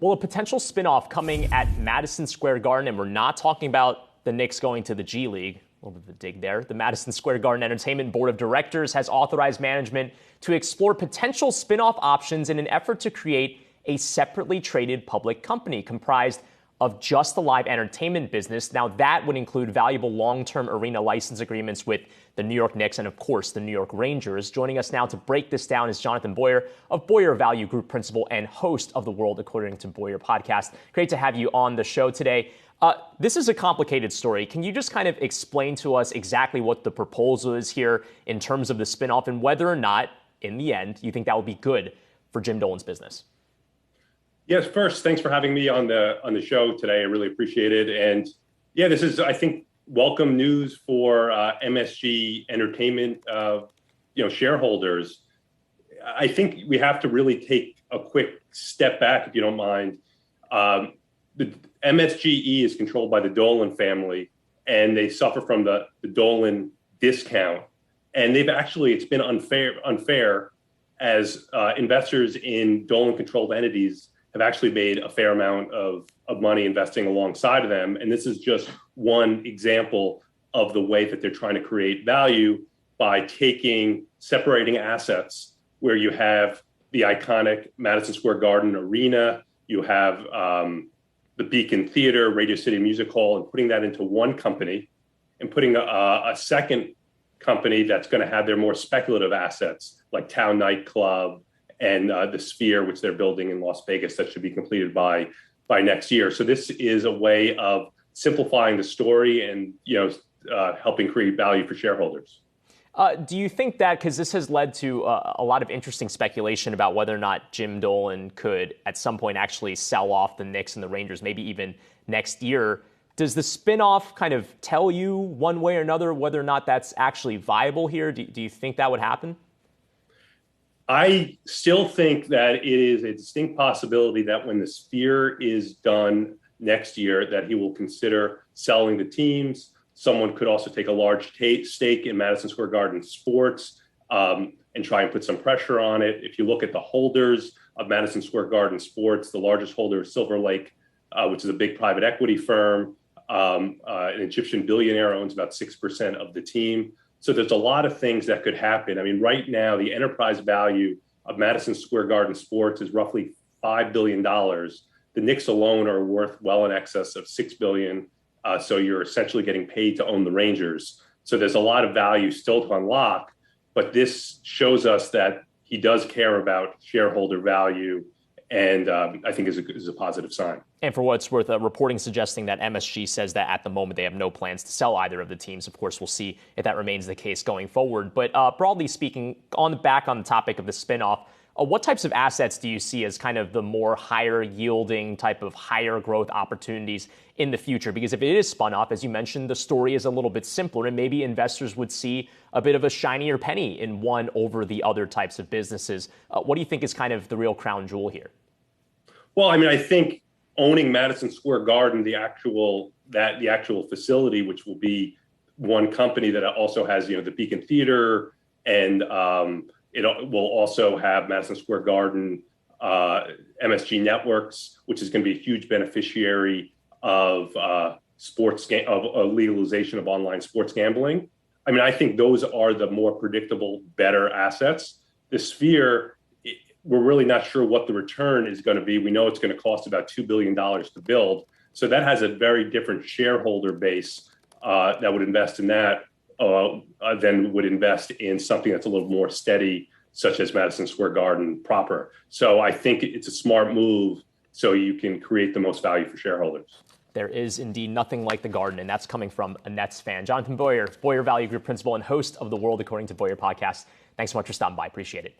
Well, a potential spinoff coming at Madison Square Garden, and we're not talking about the Knicks going to the G League. A little bit of a dig there. The Madison Square Garden Entertainment Board of Directors has authorized management to explore potential spinoff options in an effort to create a separately traded public company comprised of just the live entertainment business. Now, that would include valuable long-term arena license agreements with the New York Knicks and, of course, the New York Rangers. Joining us now to break this down is Jonathan Boyar of Boyar Value Group, principal and host of the World According to Boyar podcast. Great to have you on the show today. This is a complicated story. Can you just kind of explain to us exactly what the proposal is here in terms of the spinoff and whether or not, in the end, you think that would be good for Jim Dolan's business? Yes, first, thanks for having me on the show today. I really appreciate it. And yeah, this is, I think, welcome news for MSG Entertainment, shareholders. I think we have to really take a quick step back, if you don't mind. The MSGE is controlled by the Dolan family, and they suffer from the Dolan discount. And it's been unfair as investors in Dolan-controlled entities have actually made a fair amount of money investing alongside of them. And this is just one example of the way that they're trying to create value by separating assets where you have the iconic Madison Square Garden Arena, you have the Beacon Theater, Radio City Music Hall, and putting that into one company and putting a second company that's going to have their more speculative assets like Town Nightclub and the Sphere, which they're building in Las Vegas, that should be completed by next year. So this is a way of simplifying the story and helping create value for shareholders. Do you think that, because this has led to a lot of interesting speculation about whether or not Jim Dolan could at some point actually sell off the Knicks and the Rangers, maybe even next year, does the spinoff kind of tell you one way or another whether or not that's actually viable here? Do you think that would happen? I still think that it is a distinct possibility that when the Sphere is done next year, that he will consider selling the teams. Someone could also take a large stake in Madison Square Garden sports and try and put some pressure on it. If you look at the holders of Madison Square Garden sports, the largest holder is Silver Lake, which is a big private equity firm. An Egyptian billionaire owns about 6% of the team. So there's a lot of things that could happen. I mean, right now, the enterprise value of Madison Square Garden sports is roughly $5 billion. The Knicks alone are worth well in excess of $6 billion. So you're essentially getting paid to own the Rangers. So there's a lot of value still to unlock. But this shows us that he does care about shareholder value, and I think is a positive sign. And for what it's worth, reporting suggesting that MSG says that at the moment they have no plans to sell either of the teams. Of course, we'll see if that remains the case going forward. But broadly speaking, on the topic of the spinoff, what types of assets do you see as kind of the more higher yielding type of higher growth opportunities in the future? Because if it is spun off, as you mentioned, the story is a little bit simpler and maybe investors would see a bit of a shinier penny in one over the other types of businesses. What do you think is kind of the real crown jewel here? Well, I mean, I think owning Madison Square Garden, the actual facility, which will be one company that also has, the Beacon Theater, and it will also have Madison Square Garden MSG Networks, which is going to be a huge beneficiary of legalization of online sports gambling. I mean, I think those are the more predictable, better assets. The Sphere, we're really not sure what the return is going to be. We know it's going to cost about $2 billion to build. So that has a very different shareholder base that would invest in that than would invest in something that's a little more steady, such as Madison Square Garden proper. So I think it's a smart move so you can create the most value for shareholders. There is indeed nothing like the Garden, and that's coming from a Nets fan. Jonathan Boyar, Boyar Value Group principal and host of the World According to Boyar podcast. Thanks so much for stopping by. Appreciate it.